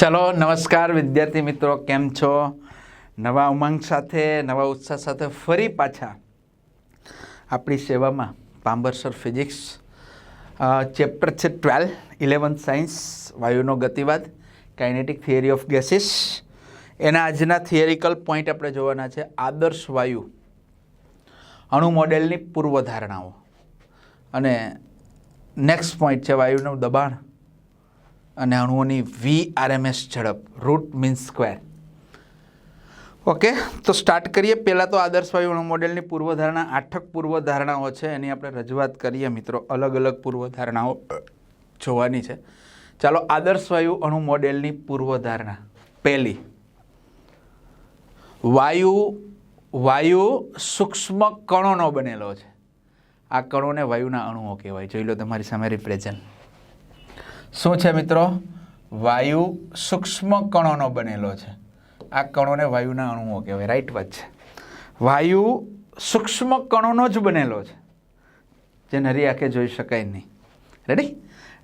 ચલો નમસ્કાર વિદ્યાર્થી મિત્રો, કેમ છો? નવા ઉમંગ સાથે, નવા ઉત્સાહ સાથે ફરી પાછા આપણી સેવામાં પાંબર સર ફિઝિક્સ ચેપ્ટર છે 12 11th સાયન્સ, વાયુનો ગતિવાદ, કાઇનેટિક થિયરી ઓફ ગેસીસ. એના આજના થિયરિકલ પોઈન્ટ આપણે જોવાના છે. આદર્શ વાયુ અણુ મોડેલની પૂર્વધારણાઓ, અને નેક્સ્ટ પોઈન્ટ છે વાયુનું દબાણ અને અણુઓની VRMS ઝડપ, રૂટ મીન સ્ક્વેર. ઓકે, તો સ્ટાર્ટ કરીએ. પહેલાં તો આદર્શ વાયુ અણુ મોડેલની પૂર્વધારણા, 8 પૂર્વધારણાઓ છે, એની આપણે રજૂઆત કરીએ મિત્રો. અલગ અલગ પૂર્વધારણાઓ જોવાની છે. ચાલો, આદર્શ વાયુ અણુ મોડેલની પૂર્વધારણા. પહેલી, વાયુ સૂક્ષ્મ કણોનો બનેલો છે. આ કણોને વાયુના અણુઓ કહેવાય. જોઈ લો તમારી સામે રિપ્રેઝન્ટ. શું છે મિત્રો? વાયુ સૂક્ષ્મ કણોનો બનેલો છે. આ કણોને વાયુના અણુઓ કહેવાય. રાઈટ વાત છે. વાયુ સૂક્ષ્મ કણોનો જ બનેલો છે, જે નરી આંખે જોઈ શકાય નહીં. રેડી?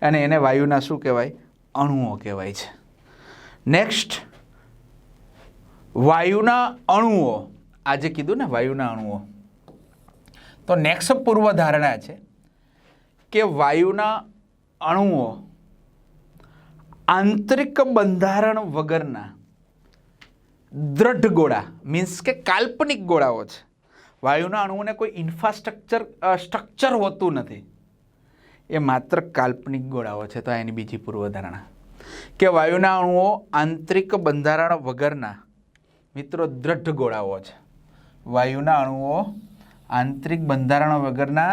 અને એને વાયુના શું કહેવાય? અણુઓ કહેવાય છે. નેક્સ્ટ, વાયુના અણુઓ, આજે કીધું ને વાયુના અણુઓ, તો નેક્સ્ટ પૂર્વધારણા છે કે વાયુના અણુઓ આંતરિક બંધારણ વગરના દ્રઢ ગોળા, મીન્સ કે કાલ્પનિક ગોળાઓ છે. વાયુના અણુઓને કોઈ સ્ટ્રક્ચર હોતું નથી, એ માત્ર કાલ્પનિક ગોળાઓ છે. તો એની બીજી પૂર્વધારણા કે વાયુના અણુઓ આંતરિક બંધારણ વગરના મિત્રો દ્રઢ ગોળાઓ છે. વાયુના અણુઓ આંતરિક બંધારણ વગરના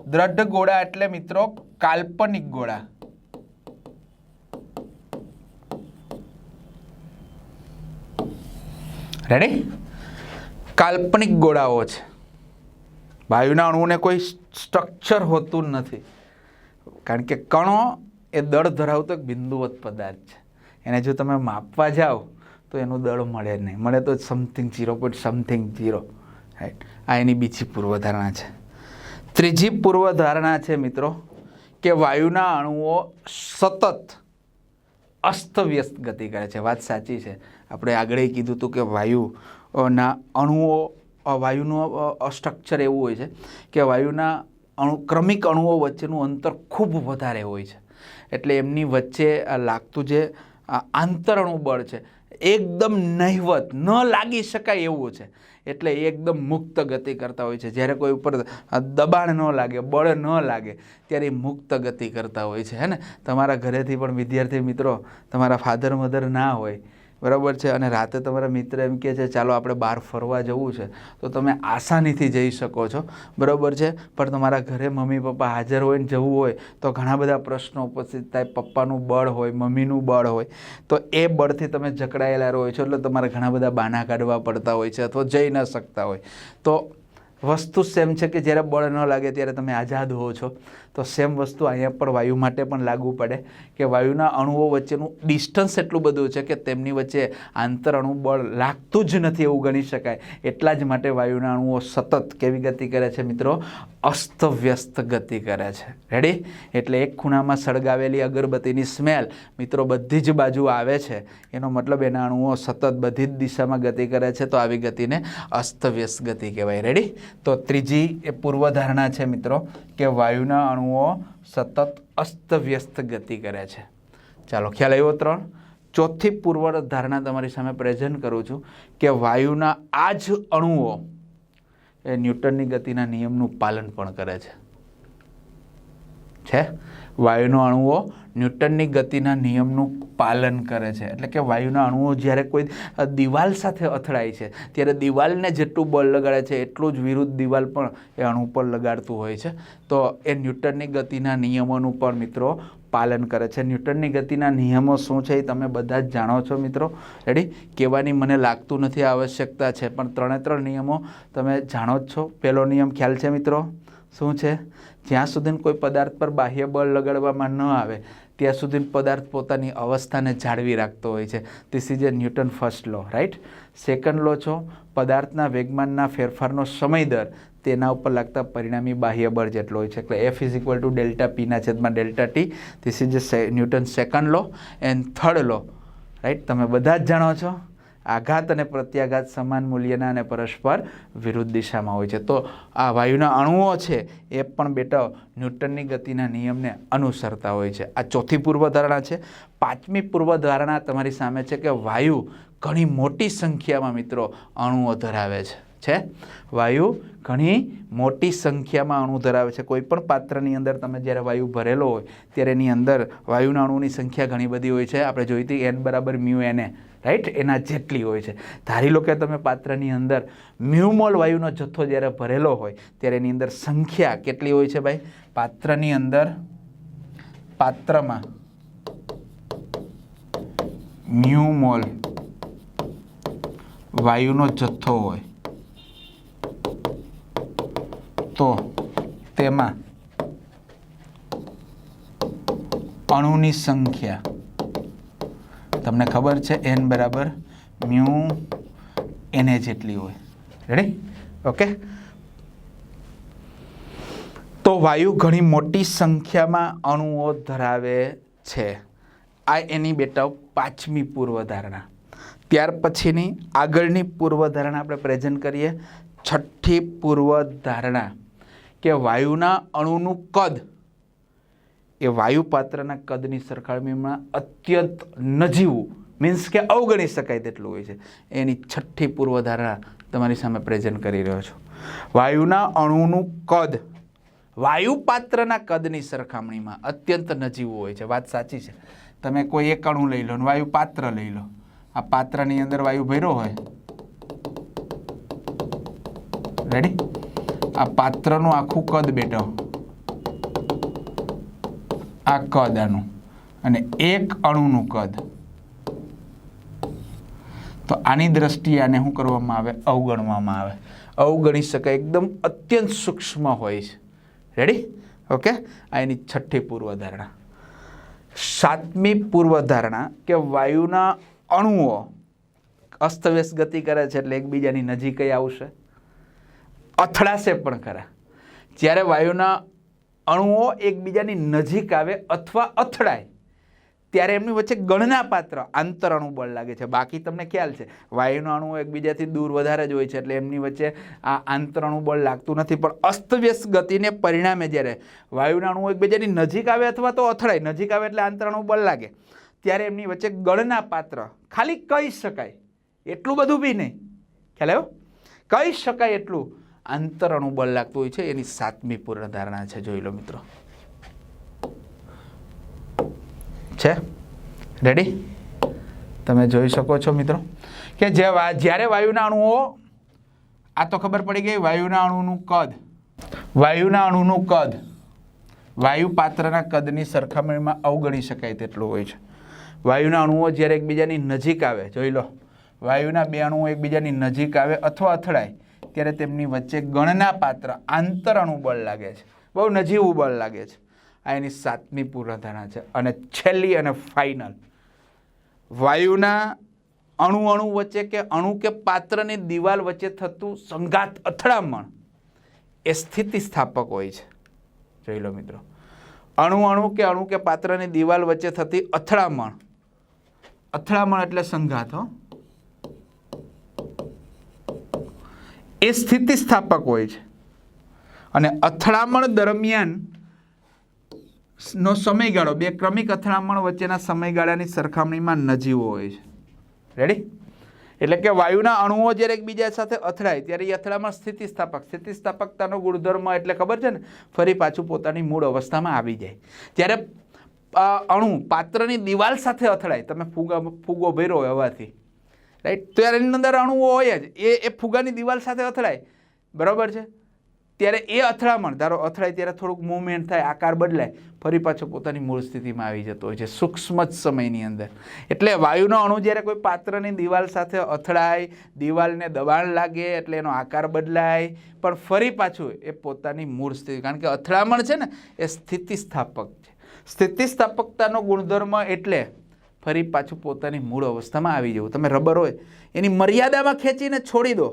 દ્રઢ ગોળા એટલે મિત્રો કાલ્પનિક ગોળા. રેડી? કાલ્પનિક ગોળાઓ છે. વાયુના અણુઓને કોઈ સ્ટ્રક્ચર હોતું નથી, કારણ કે કણો એ દળ ધરાવતો એક બિંદુવત પદાર્થ છે. એને જો તમે માપવા જાઓ તો એનું દળ મળે નહીં, મળે તો સમથિંગ 0.0. રાઈટ? આ એની બીજી પૂર્વધારણા છે. ત્રીજી પૂર્વધારણા છે મિત્રો કે વાયુના અણુઓ સતત અસ્તવ્યસ્ત ગતિ કરે છે. વાત સાચી છે. આપણે આગળ કીધું હતું કે વાયુના અણુઓ, વાયુનું સ્ટ્રક્ચર એવું હોય છે કે વાયુના ક્રમિક અણુઓ વચ્ચેનું અંતર ખૂબ વધારે હોય છે. એટલે એમની વચ્ચે લાગતું જે આંતરઅણુ બળ છે એકદમ નહિવત, ન લાગી શકાય એવું છે. એટલે એકદમ મુક્ત ગતિ કરતા હોય છે. જ્યારે કોઈ ઉપર દબાણ ન લાગે, બળ ન લાગે, ત્યારે મુક્ત ગતિ કરતા હોય છે. હે ને? તમારા ઘરેથી પણ વિદ્યાર્થી મિત્રો, તમારા ફાધર મધર ના હોય, બરાબર છે, અને રાતે તમારા મિત્ર એમ કહે છે ચાલો આપણે બહાર ફરવા જવું છે, તો તમે આસાનીથી જઈ શકો છો, બરાબર છે. પણ તમારા ઘરે મમ્મી પપ્પા હાજર હોય ને જવું હોય તો ઘણા બધા પ્રશ્નો ઉપસ્થિત થાય. પપ્પાનું બળ હોય, મમ્મીનું બળ હોય, તો એ બળથી તમે જકડાયેલા રહો છો, એટલે તમારે ઘણા બધા બાના કાઢવા પડતા હોય છે, અથવા જઈ ન શકતા હોય. તો વસ્તુ સેમ છે કે જ્યારે બળ ન લાગે ત્યારે તમે આઝાદ હો છો. તો સેમ વસ્તુ અહીંયા પણ વાયુ માટે પણ લાગુ પડે કે વાયુના અણુઓ વચ્ચેનું ડિસ્ટન્સ એટલું બધું છે કે તેમની વચ્ચે આંતરઅણુ બળ લાગતું જ નથી એવું ગણી શકાય. એટલા જ માટે વાયુના અણુઓ સતત કેવી ગતિ કરે છે મિત્રો? અસ્તવ્યસ્ત ગતિ કરે છે. રેડી? એટલે એક ખૂણામાં સળગાવેલી અગરબત્તીની સ્મેલ મિત્રો બધી જ બાજુ આવે છે, એનો મતલબ એના અણુઓ સતત બધી જ દિશામાં ગતિ કરે છે. તો આવી ગતિને અસ્તવ્યસ્ત ગતિ કહેવાય. રેડી? તો ત્રીજી એ પૂર્વધારણા છે મિત્રો કે વાયુના અણુઓ સતત અસ્તવ્યસ્ત ગતિ કરે છે. ચાલો, ખ્યાલ આવ્યો? 3. ચોથી પૂર્વધારણા તમારી સામે પ્રેઝન્ટ કરું છું કે વાયુના આ જ અણુઓ એ ન્યૂટનની ગતિના નિયમનું પાલન પણ કરે છે. વાયુના અણુઓ ન્યૂટનની ગતિના નિયમનું પાલન કરે છે. એટલે કે વાયુના અણુઓ જ્યારે કોઈ દિવાલ સાથે અથડાય છે ત્યારે દિવાલને જેટલું બળ લગાડે છે એટલું જ વિરુદ્ધ દિવાલ પણ એ અણુ પર લગાડતું હોય છે. તો એ ન્યૂટનની ગતિના નિયમોનું પણ મિત્રો પાલન કરે છે. ન્યૂટનની ગતિના નિયમો શું છે એ તમે બધા જ જાણો છો મિત્રો. રેડી? કહેવાની મને લાગતું નથી આવશ્યકતા છે, પણ 3 નિયમો તમે જાણો જ છો. પહેલો નિયમ ખ્યાલ છે મિત્રો? શું છે? જ્યાં સુધી કોઈ પદાર્થ પર બાહ્ય બળ લગાડવામાં ન આવે ત્યાં સુધી પદાર્થ પોતાની અવસ્થાને જાળવી રાખતો હોય છે. This is a Newton first law. Right? Second law છો પદાર્થના વેગમાનના ફેરફારનો સમય દર તેના ઉપર લાગતા પરિણામી બાહ્ય બળ જેટલો હોય છે. એટલે F = ΔP/ΔT. This is Newton second law. And third law right, તમે બધા જ જાણો છો આઘાત અને પ્રત્યાઘાત સમાન મૂલ્યના અને પરસ્પર વિરુદ્ધ દિશામાં હોય છે. તો આ વાયુના અણુઓ છે એ પણ બેટા ન્યૂટનની ગતિના નિયમને અનુસરતા હોય છે. આ ચોથી પૂર્વધારણા છે. પાંચમી પૂર્વધારણા તમારી સામે છે કે વાયુ ઘણી મોટી સંખ્યામાં મિત્રો અણુઓ ધરાવે છે. વાયુ ઘણી મોટી સંખ્યામાં અણુ ધરાવે છે. કોઈ પણ પાત્રની અંદર તમે જ્યારે વાયુ ભરેલો હોય ત્યારે એની અંદર વાયુના અણુની સંખ્યા ઘણી બધી હોય છે. આપણે જોઈ હતી n બરાબર મ્યુ Na, રાઈટ, એના જેટલી હોય છે. ધારી લો કે તમે પાત્રની અંદર મ્યુમોલ વાયુનો જથ્થો જ્યારે ભરેલો હોય ત્યારે એની અંદર સંખ્યા કેટલી હોય છે ભાઈ? પાત્રની અંદર પાત્રમાં મ્યુમોલ વાયુનો જથ્થો હોય તો તેમાં અણુની સંખ્યા તમને ખબર છે n બરાબર મ્યુ Na જેટલી હોય. રેડી? ઓકે. તો વાયુ ઘણી મોટી સંખ્યામાં અણુઓ ધરાવે છે. આ એની બેટા પાંચમી પૂર્વધારણા. ત્યાર પછીની આગળની પૂર્વધારણા આપણે પ્રેઝન્ટ કરીએ. છઠ્ઠી પૂર્વધારણા કે વાયુના અણુનું કદ એ વાયુ પાત્રના કદની સરખામણીમાં અત્યંત નજીવું, મીન્સ કે અવગણી શકાય તેટલું હોય છે. એની છઠ્ઠી પૂર્વધારણા તમારી સામે પ્રેઝન્ટ કરી રહ્યો છું. વાયુના અણુનું કદ વાયુ પાત્રના કદની સરખામણીમાં અત્યંત નજીવું હોય છે. વાત સાચી છે. તમે કોઈ એક અણુ લઈ લો, વાયુ પાત્ર લઈ લો. આ પાત્રની અંદર વાયુ ભર્યો હોય, રેડી? આ પાત્રનું આખું કદ બેટો, આ કદ આનું, અને એક અણુનું કદ, તો આની દ્રષ્ટિએ આને શું કરવામાં આવે? અવગણવામાં આવે. અવગણી શકાય, એકદમ અત્યંત સૂક્ષ્મ હોય છે. રેડી? ઓકે. આ એની છઠ્ઠી પૂર્વધારણા. સાતમી પૂર્વધારણા કે વાયુના અણુઓ અસ્તવ્યસ્ત ગતિ કરે છે એટલે એકબીજાની નજીક આવશે, અથડાશે પણ ખરા. જ્યારે વાયુના અણુઓ એકબીજાની નજીક આવે અથવા અથડાય ત્યારે એમની વચ્ચે ગણના પાત્ર આંતર અણુ બળ લાગે છે. બાકી તમને ખ્યાલ છે વાયુના અણુઓ એકબીજાથી દૂર વધારે જ હોય છે એટલે એમની વચ્ચે આ આંતર અણુ બળ લાગતું નથી. પણ અસ્તવ્યસ્ત ગતિને પરિણામે જ્યારે વાયુના અણુઓ એકબીજાની નજીક આવે અથવા તો અથડાય, નજીક આવે એટલે આંતર અણુ બળ લાગે, ત્યારે એમની વચ્ચે ગણના પાત્ર ખાલી કહી શકાય એટલું બધું બી નહીં, ખ્યાલ આવ્યો? કહી શકાય એટલું આંતર અણુ બળ લાગતું હોય છે. એની સાતમી પૂર્વધારણા છે. જોઈ લો મિત્રો. છે રેડી? તમે જોઈ શકો છો મિત્રો કે જ્યારે વાયુના અણુઓ, આ તો ખબર પડી ગઈ વાયુના અણુનું કદ, વાયુના અણુનું કદ વાયુ પાત્રના કદની સરખામણીમાં અવગણી શકાય તેટલું હોય છે. વાયુના અણુઓ જ્યારે એકબીજાની નજીક આવે, જોઈ લો, વાયુના બે અણુઓ એકબીજાની નજીક આવે અથવા અથડાય ત્યારે તેમની વચ્ચે ગણના પાત્ર આંતર અણુ બળ લાગે છે, બહુ નજીવું બળ લાગે છે. આ એની સાતમી પૂર્વધારણા છે. અને છેલ્લી અને ફાઇનલ, વાયુના અણુ વચ્ચે કે અણુ કે પાત્રની દિવાલ વચ્ચે થતું સંઘાત અથડામણ એ સ્થિતિસ્થાપક હોય છે. જોઈ લો મિત્રો, અણુ કે પાત્રની દિવાલ વચ્ચે થતી અથડામણ, અથડામણ એટલે સંઘાત, હો, એ સ્થિતિસ્થાપક હોય છે. અને અથડામણ દરમિયાન નો સમયગાળો બે ક્રમિક અથડામણ વચ્ચેના સમયગાળાની સરખામણીમાં નજીવો હોય છે. રેડી? એટલે કે વાયુના અણુઓ જ્યારે એકબીજા સાથે અથડાય ત્યારે એ અથડામણ સ્થિતિસ્થાપકતાનો ગુણધર્મ એટલે ખબર છે ને, ફરી પાછું પોતાની મૂળ અવસ્થામાં આવી જાય. જ્યારે અણુ પાત્રની દિવાલ સાથે અથડાય, તમે ફૂગો ભર્યો હોય હવાથી, રાઈટ, ત્યારે એની અંદર અણુઓ હોય જ, એ ફુગાની દિવાલ સાથે અથડાય, બરાબર છે, ત્યારે એ અથડામણ ધારો અથડાય ત્યારે થોડુંક મૂવમેન્ટ થાય, આકાર બદલાય, ફરી પાછો પોતાની મૂળ સ્થિતિમાં આવી જતો હોય છે સૂક્ષ્મ જ સમયની અંદર. એટલે વાયુનો અણુ જ્યારે કોઈ પાત્રની દિવાલ સાથે અથડાય, દિવાલને દબાણ લાગે એટલે એનો આકાર બદલાય, પણ ફરી પાછું એ પોતાની મૂળ સ્થિતિ, કારણ કે અથડામણ છે ને એ સ્થિતિસ્થાપક છે. સ્થિતિસ્થાપકતાનો ગુણધર્મ એટલે ફરી પાછું પોતાની મૂળ અવસ્થામાં આવી જવું. તમે રબર હોય એની મર્યાદામાં ખેંચીને છોડી દો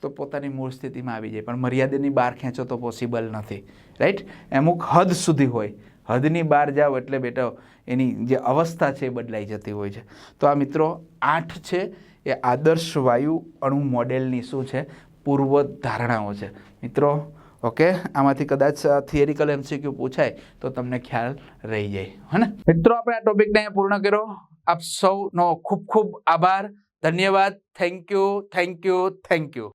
તો પોતાની મૂળ સ્થિતિમાં આવી જાય, પણ મર્યાદાની બહાર ખેંચો તો પોસિબલ નથી, રાઈટ? અમુક હદ સુધી હોય, હદની બહાર જાઓ એટલે બેટા એની જે અવસ્થા છે એ બદલાઈ જતી હોય છે. તો આ મિત્રો 8 છે એ આદર્શ વાયુ અણુ મોડેલની શું છે, પૂર્વ ધારણાઓ છે મિત્રો. ઓકે, આમાંથી કદાચ થિયરિકલ MCQ પૂછાય તો તમને ખ્યાલ રહી જાય, હે ને મિત્રો? આપણે આ ટોપિકને અહીંયા પૂર્ણ કર્યો. આપ સૌનો ખૂબ ખૂબ આભાર, ધન્યવાદ, થેન્ક યુ.